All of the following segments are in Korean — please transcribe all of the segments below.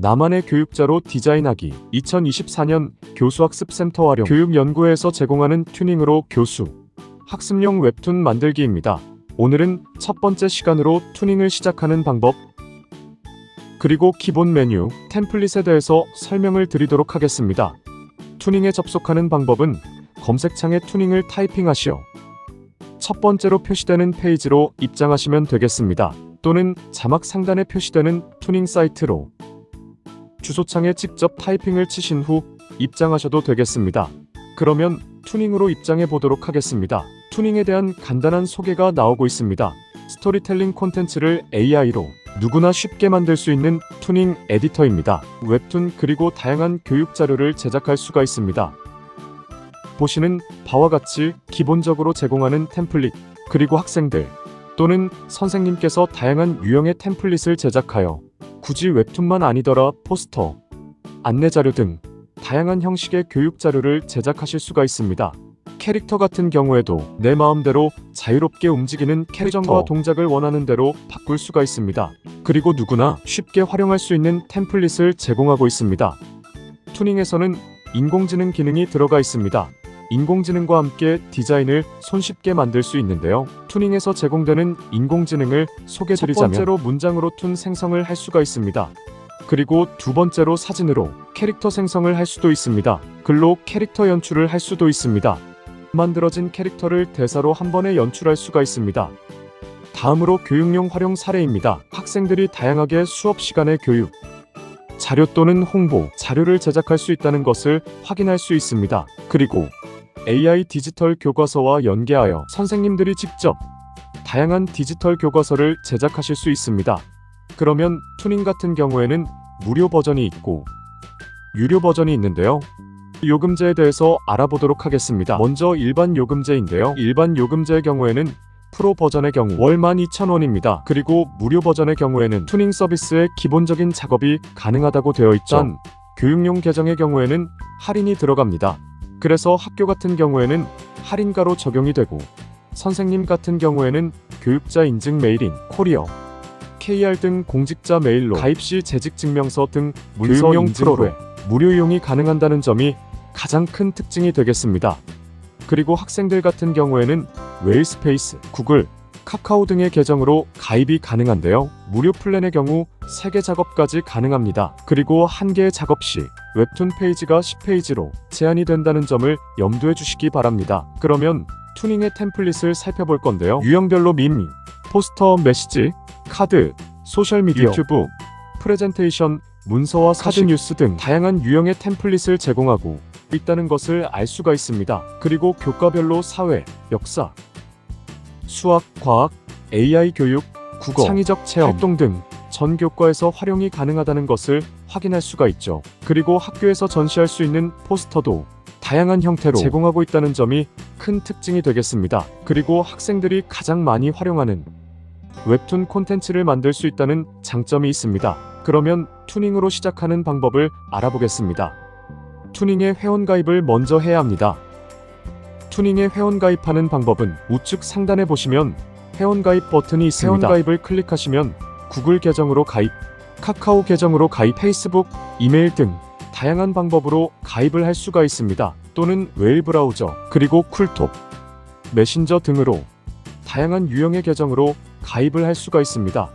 나만의 교육자로 디자인하기. 2024년 교수학습센터 활용 교육연구회에서 제공하는 튜닝으로 교수 학습용 웹툰 만들기입니다. 오늘은 첫 번째 시간으로 튜닝을 시작하는 방법, 그리고 기본 메뉴, 템플릿에 대해서 설명을 드리도록 하겠습니다. 튜닝에 접속하는 방법은 검색창에 튜닝을 타이핑하시어 첫 번째로 표시되는 페이지로 입장하시면 되겠습니다. 또는 자막 상단에 표시되는 튜닝 사이트로 주소창에 직접 타이핑을 치신 후 입장하셔도 되겠습니다. 그러면 튜닝으로 입장해 보도록 하겠습니다. 튜닝에 대한 간단한 소개가 나오고 있습니다. 스토리텔링 콘텐츠를 AI로 누구나 쉽게 만들 수 있는 튜닝 에디터입니다. 웹툰 그리고 다양한 교육 자료를 제작할 수가 있습니다. 보시는 바와 같이 기본적으로 제공하는 템플릿, 그리고 학생들 또는 선생님께서 다양한 유형의 템플릿을 제작하여 굳이 웹툰만 아니더라 포스터, 안내자료 등 다양한 형식의 교육 자료를 제작하실 수가 있습니다. 캐릭터 같은 경우에도 내 마음대로 자유롭게 움직이는 캐릭터와 동작을 원하는 대로 바꿀 수가 있습니다. 그리고 누구나 쉽게 활용할 수 있는 템플릿을 제공하고 있습니다. 튜닝에서는 인공지능 기능이 들어가 있습니다. 인공지능과 함께 디자인을 손쉽게 만들 수 있는데요. 튜닝에서 제공되는 인공지능을 소개드리자면 첫 번째로 문장으로 툰 생성을 할 수가 있습니다. 그리고 두 번째로 사진으로 캐릭터 생성을 할 수도 있습니다. 글로 캐릭터 연출을 할 수도 있습니다. 만들어진 캐릭터를 대사로 한 번에 연출할 수가 있습니다. 다음으로 교육용 활용 사례입니다. 학생들이 다양하게 수업 시간에 교육 자료 또는 홍보 자료를 제작할 수 있다는 것을 확인할 수 있습니다. 그리고 AI 디지털 교과서와 연계하여 선생님들이 직접 다양한 디지털 교과서를 제작하실 수 있습니다. 그러면 튜닝 같은 경우에는 무료 버전이 있고 유료 버전이 있는데요. 요금제에 대해서 알아보도록 하겠습니다. 먼저 일반 요금제인데요. 일반 요금제의 경우에는 프로 버전의 경우 월 12,000원입니다. 그리고 무료 버전의 경우에는 튜닝 서비스의 기본적인 작업이 가능하다고 되어 있죠. 교육용 계정의 경우에는 할인이 들어갑니다. 그래서 학교 같은 경우에는 할인가로 적용이 되고 선생님 같은 경우에는 교육자 인증 메일인 코리어, KR 등 공직자 메일로 가입 시 재직 증명서 등 문서용 프로그램 무료 이용이 가능하다는 점이 가장 큰 특징이 되겠습니다. 그리고 학생들 같은 경우에는 웨일스페이스, 구글, 카카오 등의 계정으로 가입이 가능한데요. 무료 플랜의 경우 3개 작업까지 가능합니다. 그리고 1개의 작업 시 웹툰 페이지가 10페이지로 제한이 된다는 점을 염두해 주시기 바랍니다. 그러면 튜닝의 템플릿을 살펴볼 건데요. 유형별로 밈, 포스터, 메시지, 카드, 소셜미디어, 유튜브, 프레젠테이션, 문서와 사진, 뉴스 등 다양한 유형의 템플릿을 제공하고 있다는 것을 알 수가 있습니다. 그리고 교과별로 사회, 역사, 수학, 과학, AI 교육, 국어, 창의적 체험 활동 등 전 교과에서 활용이 가능하다는 것을 확인할 수가 있죠. 그리고 학교에서 전시할 수 있는 포스터도 다양한 형태로 제공하고 있다는 점이 큰 특징이 되겠습니다. 그리고 학생들이 가장 많이 활용하는 웹툰 콘텐츠를 만들 수 있다는 장점이 있습니다. 그러면 튜닝으로 시작하는 방법을 알아보겠습니다. 튜닝에 회원가입을 먼저 해야 합니다. 튜닝에 회원가입하는 방법은 우측 상단에 보시면 회원가입 버튼이 있습니다. 회원가입을 클릭하시면 구글 계정으로 가입, 카카오 계정으로 가입, 페이스북, 이메일 등 다양한 방법으로 가입을 할 수가 있습니다. 또는 웨일 브라우저, 그리고 쿨톡, 메신저 등으로 다양한 유형의 계정으로 가입을 할 수가 있습니다.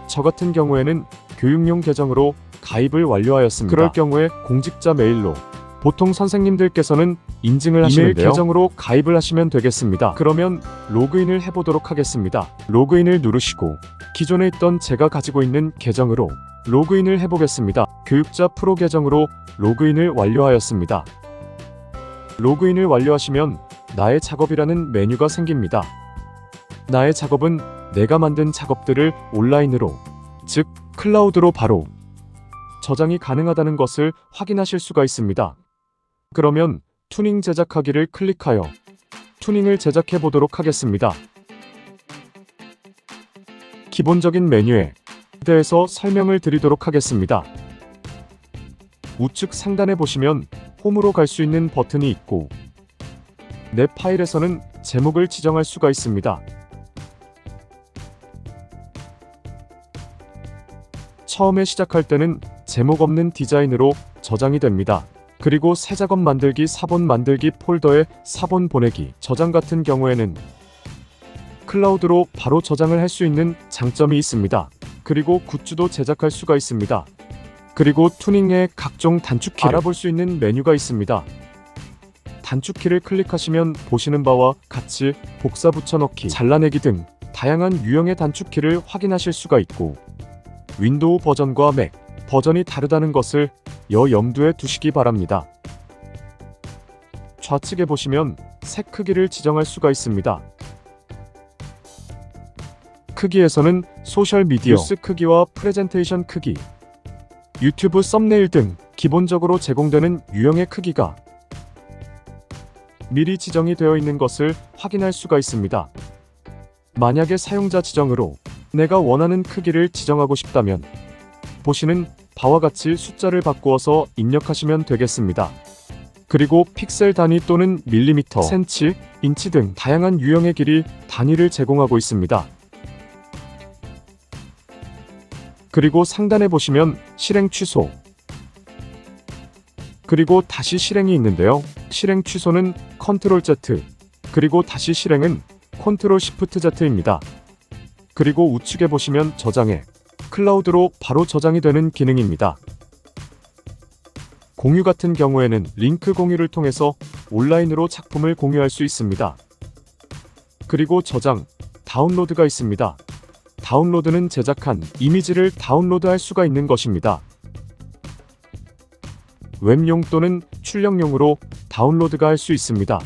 저 같은 경우에는 교육용 계정으로 가입을 완료하였습니다. 그럴 경우에 공직자 메일로 보통 선생님들께서는 인증을 하시는데요. 이메일 계정으로 가입을 하시면 되겠습니다. 그러면 로그인을 해보도록 하겠습니다. 로그인을 누르시고 기존에 있던 제가 가지고 있는 계정으로 로그인을 해보겠습니다. 교육자 프로 계정으로 로그인을 완료하였습니다. 로그인을 완료하시면 나의 작업이라는 메뉴가 생깁니다. 나의 작업은 내가 만든 작업들을 온라인으로, 즉 클라우드로 바로 저장이 가능하다는 것을 확인하실 수가 있습니다. 그러면 튜닝 제작하기를 클릭하여 튜닝을 제작해 보도록 하겠습니다. 기본적인 메뉴에 대해서 설명을 드리도록 하겠습니다. 우측 상단에 보시면 홈으로 갈 수 있는 버튼이 있고 내 파일에서는 제목을 지정할 수가 있습니다. 처음에 시작할 때는 제목 없는 디자인으로 저장이 됩니다. 그리고 새 작업 만들기, 사본 만들기, 폴더에 사본 보내기, 저장 같은 경우에는 클라우드로 바로 저장을 할 수 있는 장점이 있습니다. 그리고 굿즈도 제작할 수가 있습니다. 그리고 투닝의 각종 단축키를 알아볼 수 있는 메뉴가 있습니다. 단축키를 클릭하시면 보시는 바와 같이 복사 붙여넣기, 잘라내기 등 다양한 유형의 단축키를 확인하실 수가 있고, 윈도우 버전과 맥 버전이 다르다는 것을 염두에 두시기 바랍니다. 좌측에 보시면 색 크기를 지정할 수가 있습니다. 크기에서는 소셜미디어 뉴스 크기와 프레젠테이션 크기, 유튜브 썸네일 등 기본적으로 제공되는 유형의 크기가 미리 지정이 되어 있는 것을 확인할 수가 있습니다. 만약에 사용자 지정으로 내가 원하는 크기를 지정하고 싶다면 보시는 바와 같이 숫자를 바꾸어서 입력하시면 되겠습니다. 그리고 픽셀 단위 또는 밀리미터, 센치, 인치 등 다양한 유형의 길이 단위를 제공하고 있습니다. 그리고 상단에 보시면 실행 취소, 그리고 다시 실행이 있는데요. 실행 취소는 컨트롤 Z, 그리고 다시 실행은 컨트롤 시프트 Z입니다. 그리고 우측에 보시면 저장에 클라우드로 바로 저장이 되는 기능입니다. 공유 같은 경우에는 링크 공유를 통해서 온라인으로 작품을 공유할 수 있습니다. 그리고 저장, 다운로드가 있습니다. 다운로드는 제작한 이미지를 다운로드할 수가 있는 것입니다. 웹용 또는 출력용으로 다운로드가 할 수 있습니다.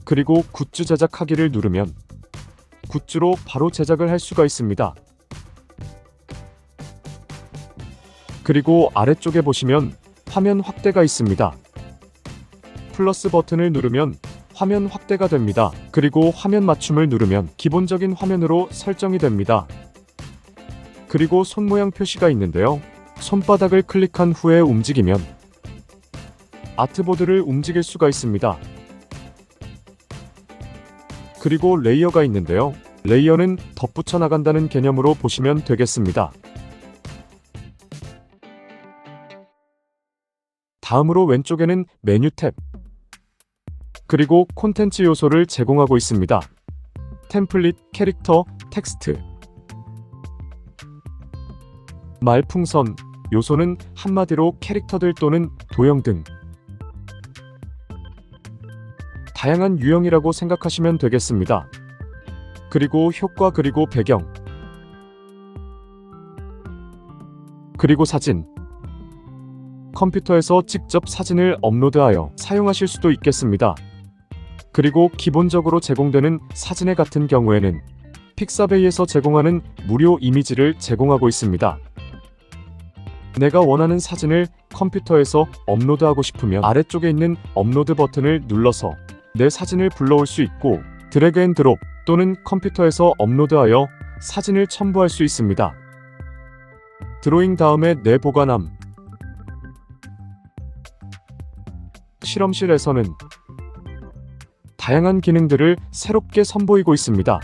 그리고 굿즈 제작하기를 누르면 굿즈로 바로 제작을 할 수가 있습니다. 그리고 아래쪽에 보시면 화면 확대가 있습니다. 플러스 버튼을 누르면 화면 확대가 됩니다. 그리고 화면 맞춤을 누르면 기본적인 화면으로 설정이 됩니다. 그리고 손 모양 표시가 있는데요. 손바닥을 클릭한 후에 움직이면 아트보드를 움직일 수가 있습니다. 그리고 레이어가 있는데요. 레이어는 덧붙여 나간다는 개념으로 보시면 되겠습니다. 다음으로 왼쪽에는 메뉴 탭, 그리고 콘텐츠 요소를 제공하고 있습니다. 템플릿, 캐릭터, 텍스트, 말풍선, 요소는 한마디로 캐릭터들 또는 도형 등 다양한 유형이라고 생각하시면 되겠습니다. 그리고 효과, 그리고 배경, 그리고 사진, 컴퓨터에서 직접 사진을 업로드하여 사용하실 수도 있겠습니다. 그리고 기본적으로 제공되는 사진의 같은 경우에는 픽사베이에서 제공하는 무료 이미지를 제공하고 있습니다. 내가 원하는 사진을 컴퓨터에서 업로드하고 싶으면 아래쪽에 있는 업로드 버튼을 눌러서 내 사진을 불러올 수 있고, 드래그 앤 드롭 또는 컴퓨터에서 업로드하여 사진을 첨부할 수 있습니다. 드로잉 다음에 내 보관함. 실험실에서는 다양한 기능들을 새롭게 선보이고 있습니다.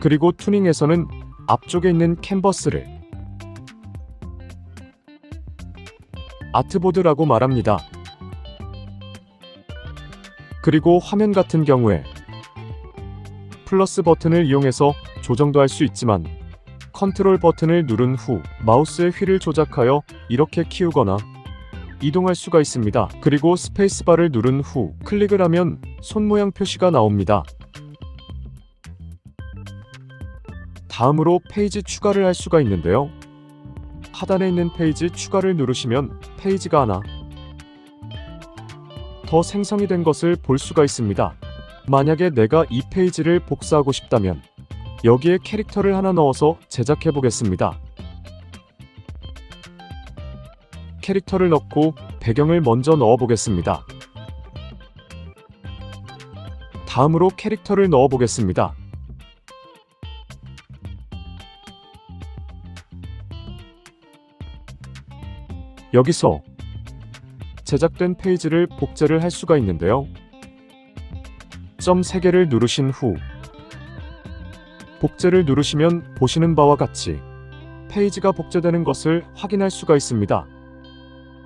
그리고 투닝에서는 앞쪽에 있는 캔버스를 아트보드라고 말합니다. 그리고 화면 같은 경우에 플러스 버튼을 이용해서 조정도 할 수 있지만 컨트롤 버튼을 누른 후 마우스의 휠을 조작하여 이렇게 키우거나 이동할 수가 있습니다. 그리고 스페이스바를 누른 후 클릭을 하면 손 모양 표시가 나옵니다. 다음으로 페이지 추가를 할 수가 있는데요. 하단에 있는 페이지 추가를 누르시면 페이지가 하나 더 생성이 된 것을 볼 수가 있습니다. 만약에 내가 이 페이지를 복사하고 싶다면 여기에 캐릭터를 하나 넣어서 제작해 보겠습니다. 캐릭터를 넣고 배경을 먼저 넣어 보겠습니다. 다음으로 캐릭터를 넣어 보겠습니다. 여기서 제작된 페이지를 복제를 할 수가 있는데요. 점 3개를 누르신 후 복제를 누르시면 보시는 바와 같이 페이지가 복제되는 것을 확인할 수가 있습니다.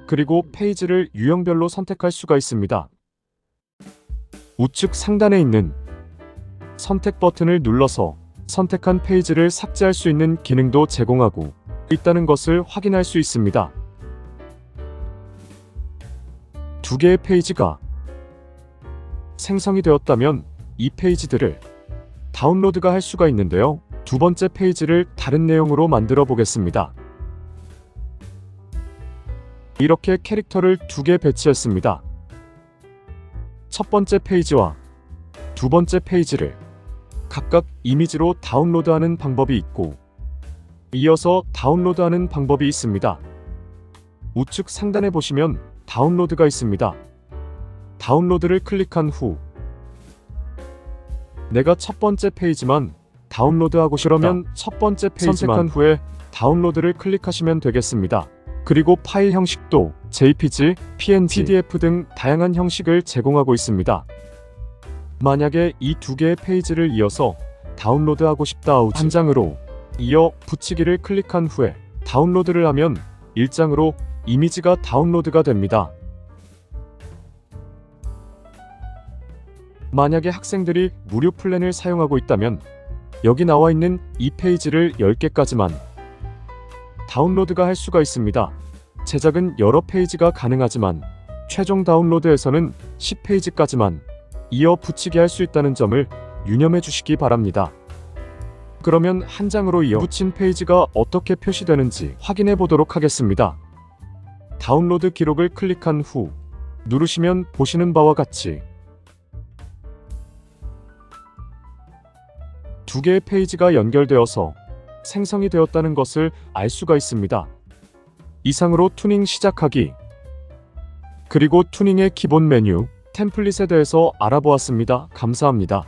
그리고 페이지를 유형별로 선택할 수가 있습니다. 우측 상단에 있는 선택 버튼을 눌러서 선택한 페이지를 삭제할 수 있는 기능도 제공하고 있다는 것을 확인할 수 있습니다. 두 개의 페이지가 생성이 되었다면 이 페이지들을 다운로드가 할 수가 있는데요. 두 번째 페이지를 다른 내용으로 만들어 보겠습니다. 이렇게 캐릭터를 두 개 배치했습니다. 첫 번째 페이지와 두 번째 페이지를 각각 이미지로 다운로드하는 방법이 있고 이어서 다운로드하는 방법이 있습니다. 우측 상단에 보시면 다운로드가 있습니다. 다운로드를 클릭한 후 내가 첫 번째 페이지만 다운로드하고 싶으면 첫 번째 페이지만 선택한 후에 다운로드를 클릭하시면 되겠습니다. 그리고 파일 형식도 JPG, PNG, PDF 등 다양한 형식을 제공하고 있습니다. 만약에 이 두 개의 페이지를 이어서 다운로드하고 싶다 한 장으로 이어 붙이기를 클릭한 후에 다운로드를 하면 1장으로 이미지가 다운로드가 됩니다. 만약에 학생들이 무료 플랜을 사용하고 있다면 여기 나와 있는 이 페이지를 10개까지만 다운로드가 할 수가 있습니다. 제작은 여러 페이지가 가능하지만 최종 다운로드에서는 10페이지까지만 이어 붙이기 할 수 있다는 점을 유념해 주시기 바랍니다. 그러면 한 장으로 이어 붙인 페이지가 어떻게 표시되는지 확인해 보도록 하겠습니다. 다운로드 기록을 클릭한 후 누르시면 보시는 바와 같이 두 개의 페이지가 연결되어서 생성이 되었다는 것을 알 수가 있습니다. 이상으로 투닝 시작하기 그리고 투닝의 기본 메뉴 템플릿에 대해서 알아보았습니다. 감사합니다.